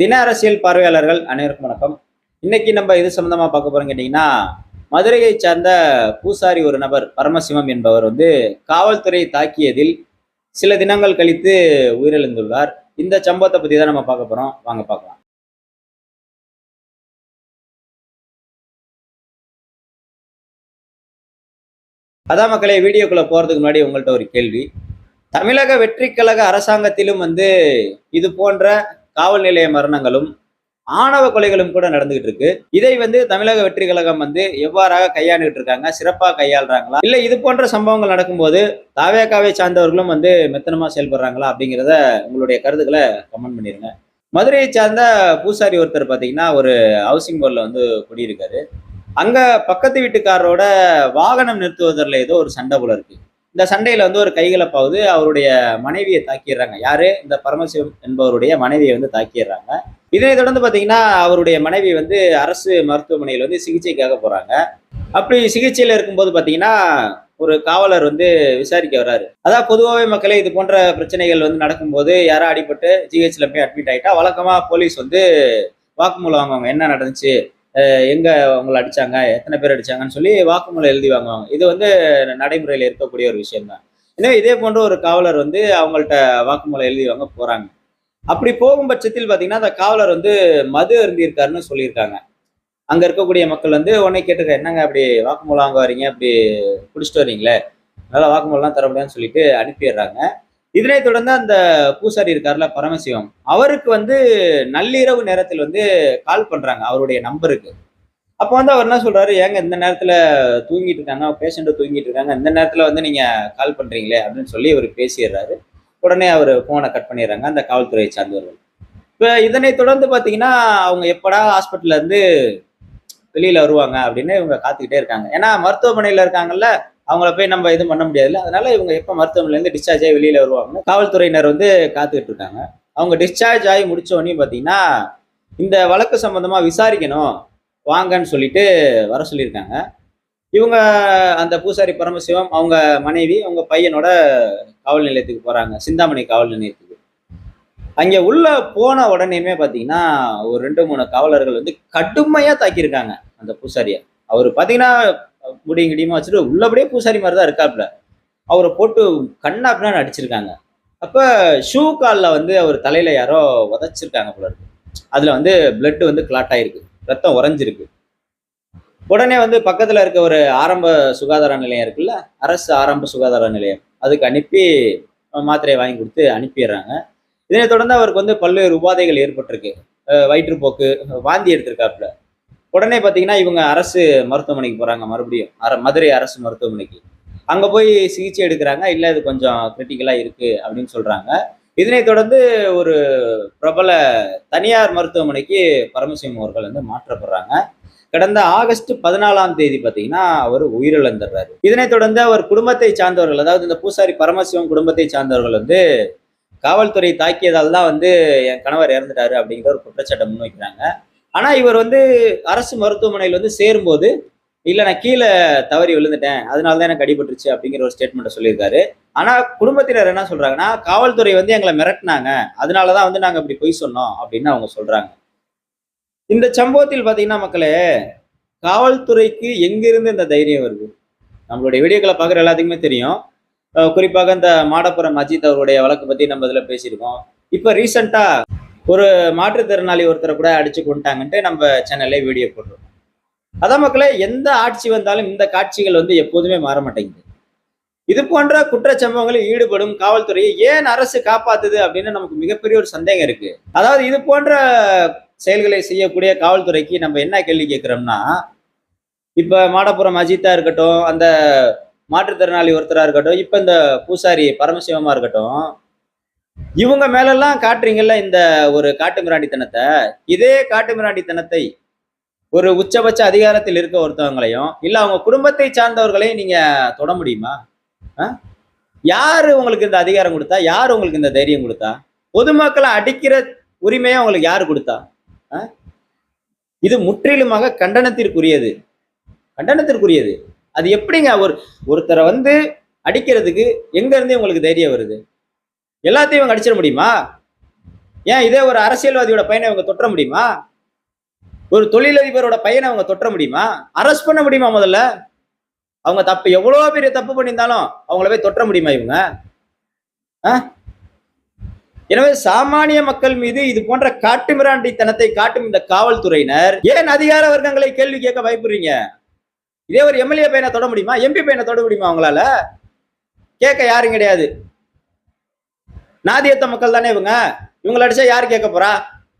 தின அரசியல் பார்வையாளர்கள் அனைவருக்கும் வணக்கம். இன்னைக்கு நம்ம இது சம்பந்தமா பார்க்க போறோம் கேட்டீங்கன்னா, மதுரையை சார்ந்த பூசாரி ஒரு நபர் பரமசிவம் என்பவர் காவல்துறை தாக்கியதில் சில தினங்கள் கழித்து உயிரிழந்துள்ளார். இந்த சம்பவத்தை பத்தி தான் நம்ம பார்க்க போறோம். வாங்க பார்க்கலாம். அதான் மக்களே, வீடியோக்குள்ள போறதுக்கு முன்னாடி உங்கள்ட்ட ஒரு கேள்வி. தமிழக வெற்றிக் கழக அரசாங்கத்திலும் இது போன்ற காவல் நிலைய மரணங்களும் ஆணவ கொலைகளும் கூட நடந்துகிட்டு இருக்கு. இதை தமிழக வெற்றி கழகம் எவ்வாறாக கையாண்டுகிட்டு இருக்காங்க, சிறப்பா கையாளுறாங்களா, இல்ல இது போன்ற சம்பவங்கள் நடக்கும்போது தாவேகாவை சார்ந்தவர்களும் மெத்தனமா செயல்படுறாங்களா அப்படிங்கிறத உங்களுடைய கருத்துக்களை கமெண்ட் பண்ணிருங்க. மதுரையை சார்ந்த பூசாரி ஒருத்தர் பாத்தீங்கன்னா ஒரு ஹவுசிங் போர்ட்ல குடியிருக்காரு. அங்க பக்கத்து வீட்டுக்காரரோட வாகனம் நிறுத்துவதில் ஏதோ ஒரு சண்டை போல இருக்கு. இந்த சண்டையில ஒரு கைகலப்பாவது அவருடைய மனைவியை தாக்கிடுறாங்க. யாரு? இந்த பரமசிவம் என்பவருடைய மனைவியை தாக்கிடுறாங்க. இதனை தொடர்ந்து பாத்தீங்கன்னா அவருடைய மனைவி அரசு மருத்துவமனையில் சிகிச்சைக்காக போறாங்க. அப்படி சிகிச்சையில இருக்கும்போது பாத்தீங்கன்னா ஒரு காவலர் விசாரிக்க வர்றாரு. அதான் பொதுவாகவே மக்களே, இது போன்ற பிரச்சனைகள் நடக்கும்போது யாரா அடிபட்டு ஜிஹெச்ல போய் அட்மிட் ஆயிட்டா வழக்கமா போலீஸ் வாக்குமூலம் வாங்குவாங்க. என்ன நடந்துச்சு, எங்க உங்களை அடிச்சாங்க, எத்தனை பேர் அடிச்சாங்கன்னு சொல்லி வாக்குமூலம் எழுதி வாங்குவாங்க. இது நடைமுறையில் இருக்கக்கூடிய ஒரு விஷயம் தான். எனவே இதே போன்ற ஒரு காவலர் அவங்கள்ட்ட வாக்குமூலம் எழுதி வாங்க போறாங்க. அப்படி போகும் பட்சத்தில் பாத்தீங்கன்னா அந்த காவலர் மது அருந்தியிருக்காருன்னு சொல்லியிருக்காங்க. அங்க இருக்கக்கூடிய மக்கள் உடனே கேட்டுக்க, என்னங்க அப்படி வாக்குமூலம் வாங்க வரீங்க, அப்படி குடிச்சிட்டு வரீங்களே, அதனால வாக்குமூலம் தர முடியாதுன்னு சொல்லிட்டு அனுப்பிடுறாங்க. இதனை தொடர்ந்து அந்த பூசாரி இருக்காருல பரமசிவம், அவருக்கு நள்ளிரவு நேரத்தில் கால் பண்றாங்க அவருடைய நம்பருக்கு. அப்போ அவர் என்ன சொல்றாரு, ஏங்க இந்த நேரத்துல தூங்கிட்டு இருக்காங்க, பேஷண்ட் தூங்கிட்டு இருக்காங்க, இந்த நேரத்துல நீங்க கால் பண்றீங்களே அப்படின்னு சொல்லி இவர் பேசிடுறாரு. உடனே அவர் போனை கட் பண்ணிடுறாங்க அந்த காவல்துறையை சார்ந்தவர்கள். இப்ப இதனை தொடர்ந்து பாத்தீங்கன்னா அவங்க எப்படா ஹாஸ்பிட்டல்ல இருந்து வெளியில வருவாங்க அப்படின்னு இவங்க காத்துக்கிட்டே இருக்காங்க. ஏன்னா மருத்துவமனையில இருக்காங்கல்ல, அவங்கள போய் நம்ம எதுவும் பண்ண முடியாதுல்ல. அதனால இவங்க எப்ப மருத்துவமனையில இருந்து டிஸ்சார்ஜ் ஆகி வெளியில வருவாங்கன்னு காவல்துறையினர் காத்துக்கிட்டு இருக்காங்க. அவங்க டிஸ்சார்ஜ் ஆகி முடிச்ச உடனே பாத்தீங்கன்னா இந்த வழக்கு சம்பந்தமா விசாரிக்கணும் வாங்கன்னு சொல்லிட்டு வர சொல்லியிருக்காங்க. இவங்க அந்த பூசாரி பரமசிவம், அவங்க மனைவி, அவங்க பையனோட காவல் நிலையத்துக்கு போறாங்க, சிந்தாமணி காவல் நிலையத்துக்கு. அங்க உள்ள போன உடனேயுமே பாத்தீங்கன்னா ஒரு 2-3 காவலர்கள் கடுமையா தாக்கியிருக்காங்க அந்த பூசாரிய. அவர் பாத்தீங்கன்னா முடியும் கிடியுமா வச்சுட்டு உள்ளபடியே பூசாரி மாதிரிதான் இருக்காப்புல. அவரை போட்டு கண்ணா பின்னான்னு அடிச்சிருக்காங்க. அப்ப ஷூ கால்ல அவர் தலையில யாரோ உதைச்சிருக்காங்க போல இருக்கு. அதுல பிளட் கிளாட் ஆயிருக்கு, ரத்தம் உறைஞ்சிருக்கு. உடனே பக்கத்துல இருக்க ஒரு ஆரம்ப சுகாதார நிலையம் இருக்குல்ல, அரசு ஆரம்ப சுகாதார நிலையம், அதுக்கு அனுப்பி மாத்திரையை வாங்கி கொடுத்து அனுப்பிடுறாங்க. இதனை தொடர்ந்து அவருக்கு பல்வேறு உபாதைகள் ஏற்பட்டிருக்கு. வயிற்றுப்போக்கு, வாந்தி எடுத்திருக்காப்புல. உடனே பாத்தீங்கன்னா இவங்க அரசு மருத்துவமனைக்கு போறாங்க, மறுபடியும் மதுரை அரசு மருத்துவமனைக்கு. அங்க போய் சிகிச்சை எடுக்கிறாங்க. இல்ல இது கொஞ்சம் கிரிட்டிக்கலா இருக்கு அப்படின்னு சொல்றாங்க. இதனை தொடர்ந்து ஒரு பிரபல தனியார் மருத்துவமனைக்கு பரமசிவம் அவர்கள் மாற்றப்படுறாங்க. கடந்த ஆகஸ்ட் 14ஆம் தேதி பாத்தீங்கன்னா அவர் உயிரிழந்துடுறாரு. இதனைத் தொடர்ந்து அவர் குடும்பத்தை சார்ந்தவர்கள், அதாவது இந்த பூசாரி பரமசிவம் குடும்பத்தை சார்ந்தவர்கள் காவல்துறை தாக்கியதால் தான் என் கணவர் இறந்துட்டாரு அப்படிங்கிற ஒரு குற்றச்சாட்டை முன்வைக்கிறாங்க. ஆனா இவர் அரசு மருத்துவமனையில் சேரும்போது, இல்ல நான் கீழே தவறி விழுந்துட்டேன், அதனாலதான் எனக்கு அடிபட்டுருச்சு அப்படிங்கிற ஒரு ஸ்டேட்மெண்ட் சொல்லியிருக்காரு. ஆனா குடும்பத்தினர் என்ன சொல்றாங்கன்னா, காவல்துறை எங்களை மிரட்டினாங்க, அதனாலதான் நாங்க இப்படி பொய் சொன்னோம் அப்படின்னு அவங்க சொல்றாங்க. இந்த சம்பவத்தில் பாத்தீங்கன்னா மக்களே, காவல்துறைக்கு எங்கிருந்து இந்த தைரியம் வருது? நம்மளுடைய வீடியோக்களை பார்க்குற எல்லாத்துக்குமே தெரியும். குறிப்பாக இந்த மாடப்புறம் அஜித் அவருடைய வழக்கு பத்தி நம்ம இதுல பேசியிருக்கோம். இப்ப ரீசெண்டா ஒரு மாற்றுத்திறனாளி ஒருத்தரை கூட அடிச்சு கொண்டுட்டாங்கன்ட்டு நம்ம சேனல்ல வீடியோ போடுறோம். அதான் மக்களே, எந்த ஆட்சி வந்தாலும் இந்த காட்சிகள் எப்போதுமே மாற மாட்டேங்குது. இது போன்ற குற்றச்சம்பவங்களில் ஈடுபடும் காவல்துறையை ஏன் அரசு காப்பாத்துது அப்படின்னு நமக்கு மிகப்பெரிய ஒரு சந்தேகம் இருக்கு. அதாவது இது போன்ற செயல்களை செய்யக்கூடிய காவல்துறைக்கு நம்ம என்ன கேள்வி கேட்கிறோம்னா, இப்ப மாடப்புறம் அஜித்தா இருக்கட்டும், அந்த மாற்றுத்திறனாளி ஒருத்தரா இருக்கட்டும், இப்ப இந்த பூசாரி பரமசிவமா இருக்கட்டும், இவங்க மேலெல்லாம் காட்டுறீங்கல்ல இந்த ஒரு காட்டுமிராண்டித்தனத்தை, இதே காட்டுமிராண்டித்தனத்தை ஒரு உச்சபட்ச அதிகாரத்தில் இருக்க ஒருத்தவங்களையும் இல்ல அவங்க குடும்பத்தை சார்ந்தவர்களையும் நீங்க தொட முடியுமா? யாரு உங்களுக்கு இந்த அதிகாரம் கொடுத்தா? யாரு உங்களுக்கு இந்த தைரியம் கொடுத்தா? பொதுமக்களை அடிக்கிற உரிமையை உங்களுக்கு யாரு கொடுத்தா? இது முற்றிலுமாக கண்டனத்திற்குரியது, கண்டனத்திற்குரியது. அது எப்படிங்க ஒருத்தரை அடிக்கிறதுக்கு எங்க இருந்து உங்களுக்கு தைரியம் வருது? எல்லாத்தையும் இவங்க அடிச்சிட முடியுமா? ஏன் இதே ஒரு அரசியல்வாதியோட பையனை அவங்க தொற்ற முடியுமா? ஒரு தொழிலதிபரோட பையனை அவங்க தொற்ற முடியுமா? அரெஸ்ட் பண்ண முடியுமா முதல்ல? அவங்க தப்பு எவ்வளவு பெரிய தப்பு பண்ணியிருந்தாலும் அவங்கள போய் தொற்ற முடியுமா இவங்க? எனவே சாமானிய மக்கள் மீது இது போன்ற காட்டுமிராண்டித்தனத்தை காட்டும் இந்த காவல்துறையினர் ஏன் அதிகார வர்க்கங்களை கேள்வி கேட்க பயப்படுறீங்க? இதே ஒரு எம்எல்ஏ பையனை தொட முடியுமா? எம்பி பையனை தொட முடியுமா அவங்களால? கேட்க யாரும் கிடையாது. நாதியத்த மக்கள் தானே இவங்க. இவங்களை அடிச்சா யாரு கேட்க போறா?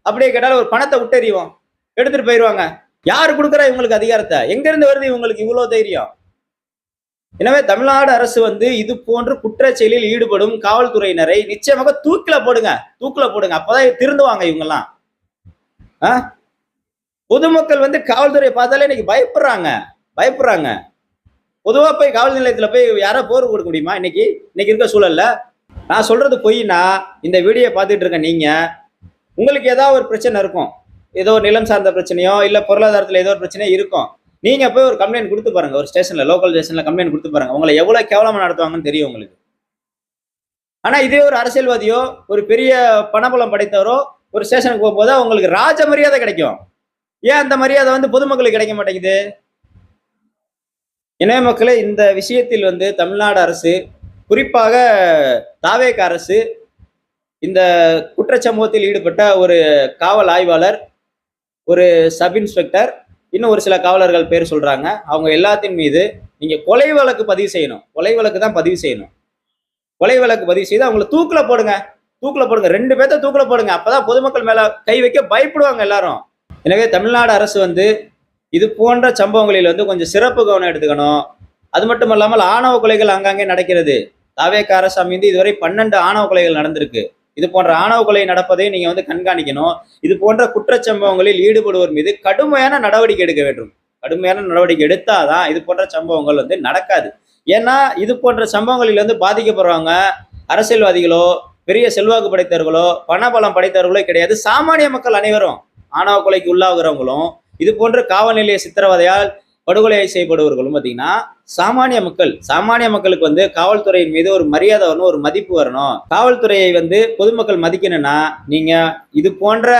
அப்படியே கேட்டாலும் ஒரு பணத்தை விட்டெறிவோம், எடுத்துட்டு போயிருவாங்க. யாரு கொடுக்குறா இவங்களுக்கு அதிகாரத்தை? எங்க இருந்து வருது இவங்களுக்கு இவ்வளவு தைரியம்? எனவே தமிழ்நாடு அரசு இது போன்று குற்றச் செயலில் ஈடுபடும் காவல்துறையினரை நிச்சயமாக தூக்கில போடுங்க, தூக்கில போடுங்க. அப்பதான் திருந்துவாங்க இவங்கெல்லாம். பொதுமக்கள் காவல்துறையை பார்த்தாலே இன்னைக்கு பயப்படுறாங்க, பயப்படுறாங்க. பொதுவா போய் காவல் நிலையத்துல போய் யாரோ போர் கொடுக்க முடியுமா இன்னைக்கு இருக்க சூழல்ல? நான் சொல்றது பொய்னா இந்த வீடியோ பார்த்துட்டு இருக்க நீங்க, உங்களுக்கு ஏதாவது ஒரு பிரச்சனை இருக்கும், ஏதோ ஒரு நிலம் சார்ந்த பிரச்சனையோ இல்ல பொருளாதாரத்துல ஏதோ ஒரு பிரச்சனையோ இருக்கும். நீங்க போய் ஒரு கம்ப்ளைண்ட் கொடுத்து பாருங்க, ஒரு ஸ்டேஷன்ல, லோக்கல் ஸ்டேஷன்ல கம்ப்ளைண்ட் கொடுத்து பாருங்க, உங்களை எவ்வளவு கேவலமா நடத்துவாங்கன்னு தெரியும் உங்களுக்கு. ஆனா இதே ஒரு அரசியல்வாதியோ ஒரு பெரிய பணபலம் படைத்தவரோ ஒரு ஸ்டேஷனுக்கு போகும்போது உங்களுக்கு ராஜ மரியாதை கிடைக்கும். ஏன் அந்த மரியாதை பொதுமக்களுக்கு கிடைக்க மாட்டேங்குது? எனவே மக்களே, இந்த விஷயத்தில் தமிழ்நாடு அரசு, குறிப்பாக தாவேக அரசு, இந்த குற்றச்சம்பவத்தில் ஈடுபட்ட ஒரு காவல் ஆய்வாளர், ஒரு சப் இன்ஸ்பெக்டர், இன்னும் ஒரு சில காவலர்கள் பேர் சொல்றாங்க, அவங்க எல்லாத்தின் மீது நீங்க கொலை வழக்கு பதிவு செய்யணும். கொலை வழக்கு தான் பதிவு செய்யணும். கொலை வழக்கு பதிவு செய்து அவங்களை தூக்குல போடுங்க, தூக்குல போடுங்க. 2 பேர்த்த தூக்குல போடுங்க. அப்பதான் பொதுமக்கள் மேல கை வைக்க பயப்படுவாங்க எல்லாரும். எனவே தமிழ்நாடு அரசு இது போன்ற சம்பவங்களில் கொஞ்சம் சிறப்பு கவனம் எடுத்துக்கணும். அது மட்டும் இல்லாமல் ஆணவ கொலைகள் ஆங்காங்கே நடக்கிறது. தாவேக அரசு அமைந்து இதுவரை 12 ஆணவ கொலைகள் நடந்திருக்கு. இது போன்ற ஆணவ கொலை நடப்பதை நீங்க கண்காணிக்கணும். இது போன்ற குற்றச்சம்பவங்களில் ஈடுபடுவோர் மீது கடுமையான நடவடிக்கை எடுக்க வேண்டும். கடுமையான நடவடிக்கை எடுத்தாதான் இது போன்ற சம்பவங்கள் நடக்காது. ஏன்னா இது போன்ற சம்பவங்களில் பாதிக்கப்படுறவங்க அரசியல்வாதிகளோ பெரிய செல்வாக்கு படைத்தவர்களோ பணபலம் படைத்தவர்களோ கிடையாது. சாமானிய மக்கள் அனைவரும், ஆணவ கொலைக்கு உள்ளாகிறவங்களும் இது போன்ற காவல் நிலைய சித்திரவதையால் படுகொலை செய்யப்படுவர்களும் பார்த்தீங்கன்னா சாமானிய மக்கள். சாமானிய மக்களுக்கு காவல்துறையின் மீது ஒரு மரியாதை வரணும், ஒரு மதிப்பு வரணும். காவல்துறையை பொதுமக்கள் மதிக்கணும்னா நீங்க இது போன்ற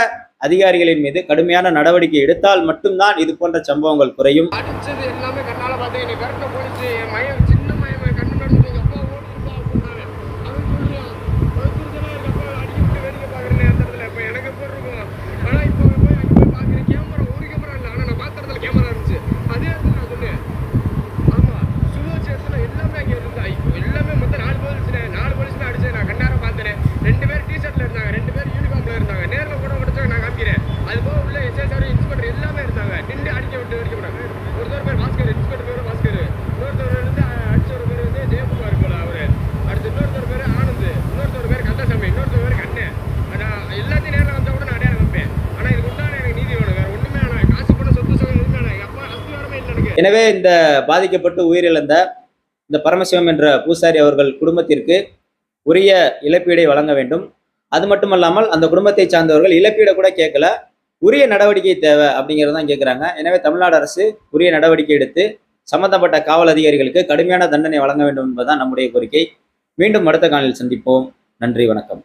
அதிகாரிகளின் மீது கடுமையான நடவடிக்கை எடுத்தால் மட்டும்தான் இது போன்ற சம்பவங்கள் குறையும். எனவே இந்த பாதிக்கப்பட்டு உயிரிழந்த இந்த பரமசிவம் என்ற பூசாரி அவர்கள் குடும்பத்திற்கு உரிய இழப்பீடை வழங்க வேண்டும். அது மட்டுமல்லாமல் அந்த குடும்பத்தை சார்ந்தவர்கள் இழப்பீடை கூட கேட்கல, உரிய நடவடிக்கை தேவை அப்படிங்கிறதான் கேட்கிறாங்க. எனவே தமிழ்நாடு அரசு உரிய நடவடிக்கை எடுத்து சம்பந்தப்பட்ட காவல் அதிகாரிகளுக்கு கடுமையான தண்டனை வழங்க வேண்டும் என்பதுதான் நம்முடைய கோரிக்கை. மீண்டும் அடுத்த காணொளியில் சந்திப்போம். நன்றி, வணக்கம்.